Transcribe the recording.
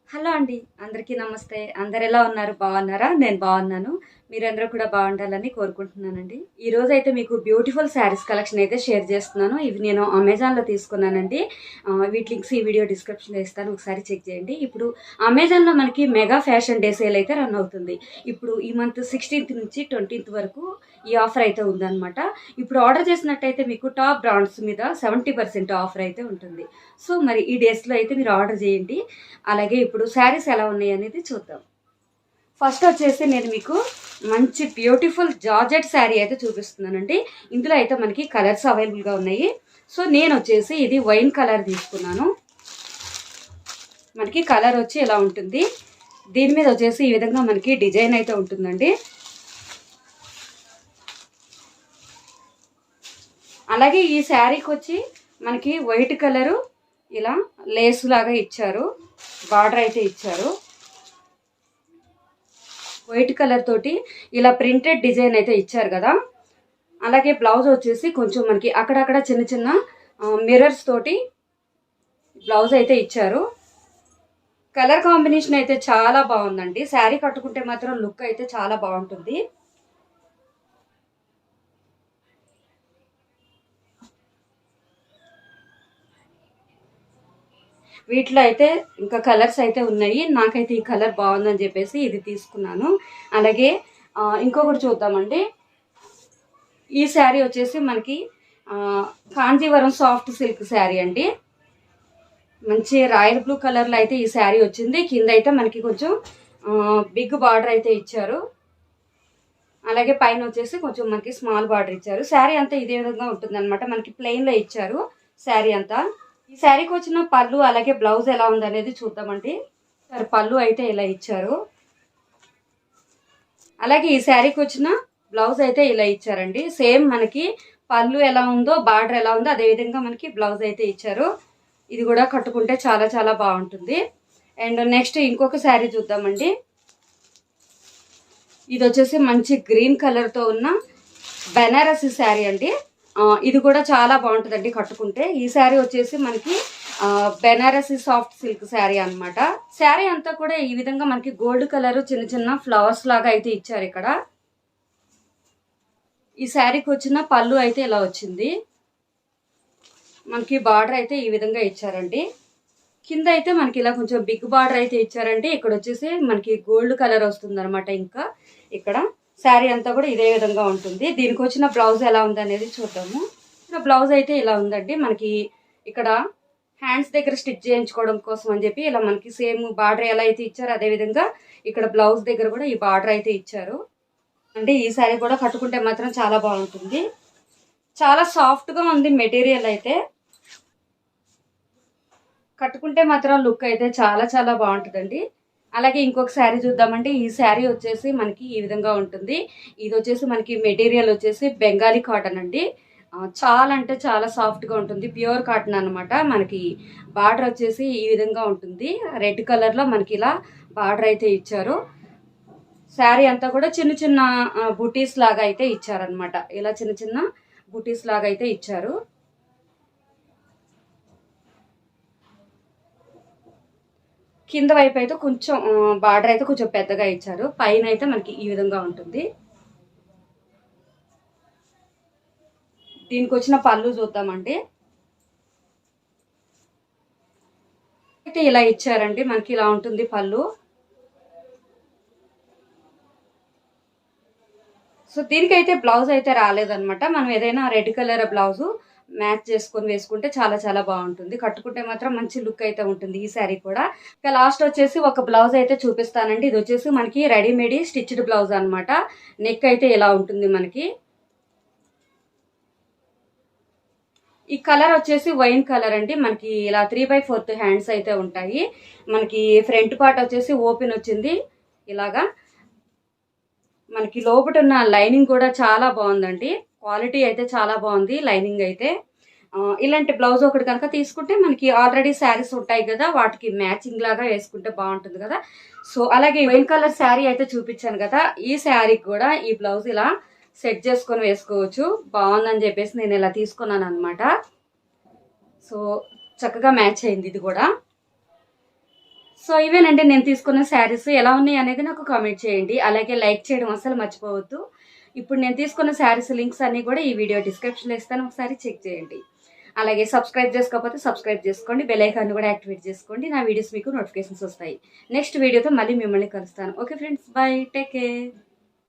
Hello అండి. అందరికీ నమస్తే. అందరెలా ఉన్నారు? బాగున్నారా? నేను బాగున్నాను. మీరందరూ కూడా బాగుండాలని కోరుకుంటున్నానండి. ఈరోజైతే మీకు బ్యూటిఫుల్ శారీస్ కలెక్షన్ అయితే షేర్ చేస్తున్నాను. ఇవి నేను అమెజాన్‌లో తీసుకున్నానండి. వీటి లింక్స్ ఈ వీడియో డిస్క్రిప్షన్‌లో ఇస్తాను. ఒకసారి చెక్ చేయండి. ఇప్పుడు అమెజాన్‌లో మనకి మెగా ఫ్యాషన్ డే సేల్ అయితే రన్ అవుతుంది. ఇప్పుడు ఈ మంత్ 16థ్ నుంచి 20థ్ వరకు ఈ ఆఫర్ అయితే ఉందన్నమాట. ఇప్పుడు ఆర్డర్ చేసినట్టయితే మీకు టాప్ బ్రాండ్స్ మీద 70% ఆఫర్ అయితే ఉంటుంది. సో మరి ఈ డేస్‌లో అయితే మీరు ఆర్డర్ చేయండి. అలాగే ఇప్పుడు శారీస్ ఎలా ఉన్నాయి అనేది చూద్దాం. ఫస్ట్ వచ్చేసి నేను మీకు మంచి బ్యూటిఫుల్ జార్జెట్ శారీ అయితే చూపిస్తున్నానండి. ఇందులో అయితే మనకి కలర్స్ అవైలబుల్గా ఉన్నాయి. సో నేను వచ్చేసి ఇది వైన్ కలర్ తీసుకున్నాను. మనకి కలర్ వచ్చి ఇలా ఉంటుంది. దీని మీద వచ్చేసి ఈ విధంగా మనకి డిజైన్ అయితే ఉంటుందండి. అలాగే ఈ శారీకి వచ్చి మనకి వైట్ కలరు ఇలా లేస్ లాగా ఇచ్చారు. బార్డర్ అయితే ఇచ్చారు. వైట్ కలర్ తోటి ఇలా ప్రింటెడ్ డిజైన్ అయితే ఇచ్చారు కదా. అలాగే బ్లౌజ్ వచ్చేసి కొంచెం మనకి అక్కడక్కడ చిన్న చిన్న మిర్రర్స్ తోటి బ్లౌజ్ అయితే ఇచ్చారు. కలర్ కాంబినేషన్ అయితే చాలా బాగుందండి. శారీ కట్టుకుంటే మాత్రం లుక్ అయితే చాలా బాగుంటుంది. వీటిలో అయితే ఇంకా కలర్స్ అయితే ఉన్నాయి. నాకైతే ఈ కలర్ బాగుందని చెప్పేసి ఇది తీసుకున్నాను. అలాగే ఇంకొకటి చూద్దామండి. ఈ శారీ వచ్చేసి మనకి కాంజీవరం సాఫ్ట్ సిల్క్ శారీ అండి. మంచి రాయల్ బ్లూ కలర్లో అయితే ఈ శారీ వచ్చింది. కింద అయితే మనకి కొంచెం బిగ్ బార్డర్ అయితే ఇచ్చారు. అలాగే పైన వచ్చేసి కొంచెం మనకి స్మాల్ బార్డర్ ఇచ్చారు. శారీ అంతా ఇదే విధంగా ఉంటుంది అనమాట. మనకి ప్లెయిన్లో ఇచ్చారు శారీ అంతా. ఈ శారీకి వచ్చిన పళ్ళు అలాగే బ్లౌజ్ ఎలా ఉందనేది చూద్దామండి. పళ్ళు అయితే ఇలా ఇచ్చారు. అలాగే ఈ శారీకి వచ్చిన బ్లౌజ్ అయితే ఇలా ఇచ్చారండి. సేమ్ మనకి పళ్ళు ఎలా ఉందో బార్డర్ ఎలా ఉందో అదే విధంగా మనకి బ్లౌజ్ అయితే ఇచ్చారు. ఇది కూడా కట్టుకుంటే చాలా చాలా బాగుంటుంది. అండ్ నెక్స్ట్ ఇంకొక శారీ చూద్దామండి. ఇది వచ్చేసి మంచి గ్రీన్ కలర్తో ఉన్న బెనారసి శారీ అండి. ఇది కూడా చాలా బాగుంటుందండి కట్టుకుంటే. ఈ శారీ వచ్చేసి మనకి బెనారసి సాఫ్ట్ సిల్క్ శారీ అనమాట. శారీ అంతా కూడా ఈ విధంగా మనకి గోల్డ్ కలర్ చిన్న చిన్న ఫ్లవర్స్ లాగా అయితే ఇచ్చారు ఇక్కడ. ఈ శారీకి వచ్చిన పళ్ళు అయితే ఇలా వచ్చింది. మనకి బార్డర్ అయితే ఈ విధంగా ఇచ్చారండి. కింద అయితే మనకి ఇలా కొంచెం బిగ్ బార్డర్ అయితే ఇచ్చారండి. ఇక్కడ వచ్చేసి మనకి గోల్డ్ కలర్ వస్తుంది అనమాట. ఇంకా ఇక్కడ శారీ అంతా కూడా ఇదే విధంగా ఉంటుంది. దీనికి వచ్చిన బ్లౌజ్ ఎలా ఉంది అనేది చూద్దాము. బ్లౌజ్ అయితే ఇలా ఉందండి. మనకి ఇక్కడ హ్యాండ్స్ దగ్గర స్టిచ్ చేయించుకోవడం కోసం అని చెప్పి ఇలా మనకి సేమ్ బార్డర్ ఎలా అయితే ఇచ్చారో అదే విధంగా ఇక్కడ బ్లౌజ్ దగ్గర కూడా ఈ బార్డర్ అయితే ఇచ్చారు అంటే ఈ శారీ కూడా కట్టుకుంటే మాత్రం చాలా బాగుంటుంది. చాలా సాఫ్ట్గా ఉంది మెటీరియల్ అయితే. కట్టుకుంటే మాత్రం లుక్ అయితే చాలా చాలా బాగుంటుందండి. అలాగే ఇంకొక శారీ చూద్దామంటే ఈ శారీ వచ్చేసి మనకి ఈ విధంగా ఉంటుంది. ఇది వచ్చేసి మనకి మెటీరియల్ వచ్చేసి బెంగాలీ కాటన్ అండి. చాలా అంటే చాలా సాఫ్ట్గా ఉంటుంది. ప్యూర్ కాటన్ అనమాట. మనకి బార్డర్ వచ్చేసి ఈ విధంగా ఉంటుంది. రెడ్ కలర్లో మనకి ఇలా బార్డర్ అయితే ఇచ్చారు. శారీ అంతా కూడా చిన్న చిన్న బుటీస్ లాగా అయితే ఇచ్చారనమాట. ఇలా చిన్న చిన్న బుటీస్ లాగా అయితే ఇచ్చారు. కింద వైపు అయితే కొంచెం బార్డర్ అయితే కొంచెం పెద్దగా ఇచ్చారు. పైన అయితే మనకి ఈ విధంగా ఉంటుంది. దీనికి వచ్చిన పళ్ళు చూద్దామండి. అయితే ఇలా ఇచ్చారండి. మనకి ఇలా ఉంటుంది పళ్ళు. సో దీనికైతే బ్లౌజ్ అయితే రాలేదనమాట. మనం ఏదైనా రెడ్ కలర్ బ్లౌజు మ్యాచ్ చేసుకొని వేసుకుంటే చాలా చాలా బాగుంటుంది. కట్టుకుంటే మాత్రం మంచి లుక్ అయితే ఉంటుంది ఈ శారీ కూడా. ఇక లాస్ట్ వచ్చేసి ఒక బ్లౌజ్ అయితే చూపిస్తానండి. ఇది వచ్చేసి మనకి రెడీమేడ్ స్టిచ్డ్ బ్లౌజ్ అనమాట. నెక్ అయితే ఇలా ఉంటుంది మనకి. ఈ కలర్ వచ్చేసి వైన్ కలర్ అండి. మనకి ఇలా 3/4 హ్యాండ్స్ అయితే ఉంటాయి. మనకి ఫ్రంట్ పార్ట్ వచ్చేసి ఓపెన్ వచ్చింది ఇలాగా. మనకి లోపట ఉన్న లైనింగ్ కూడా చాలా బాగుందండి. క్వాలిటీ అయితే చాలా బాగుంది లైనింగ్ అయితే. ఇలాంటి బ్లౌజ్ ఒకటి కనుక తీసుకుంటే మనకి ఆల్రెడీ శారీస్ ఉంటాయి కదా, వాటికి మ్యాచింగ్ లాగా వేసుకుంటే బాగుంటుంది కదా. సో అలాగే వైన్ కలర్ శారీ అయితే చూపించాను కదా, ఈ శారీకి కూడా ఈ బ్లౌజ్ ఇలా సెట్ చేసుకొని వేసుకోవచ్చు. బాగుందని చెప్పేసి నేను ఇలా తీసుకున్నాను అనమాట. సో చక్కగా మ్యాచ్ అయింది ఇది కూడా. సో ఇవేనండి నేను తీసుకున్న శారీస్. ఎలా ఉన్నాయి అనేది నాకు కామెంట్ చేయండి. అలాగే లైక్ చేయడం అస్సలు మర్చిపోవద్దు. ఇప్పుడు నేను తీసుకున్న శారీస్ లింక్స్ అన్నీ కూడా ఈ వీడియో డిస్క్రిప్షన్లో ఇస్తాను, ఒకసారి చెక్ చేయండి. అలాగే సబ్స్క్రైబ్ చేసుకోకపోతే సబ్స్క్రైబ్ చేసుకోండి, బెల్ ఐకాన్ కూడా యాక్టివేట్ చేసుకోండి. నా వీడియోస్ మీకు నోటిఫికేషన్స్ వస్తాయి. నెక్స్ట్ వీడియోతో మళ్ళీ మిమ్మల్ని కలుస్తాను. Okay friends, bye, take care.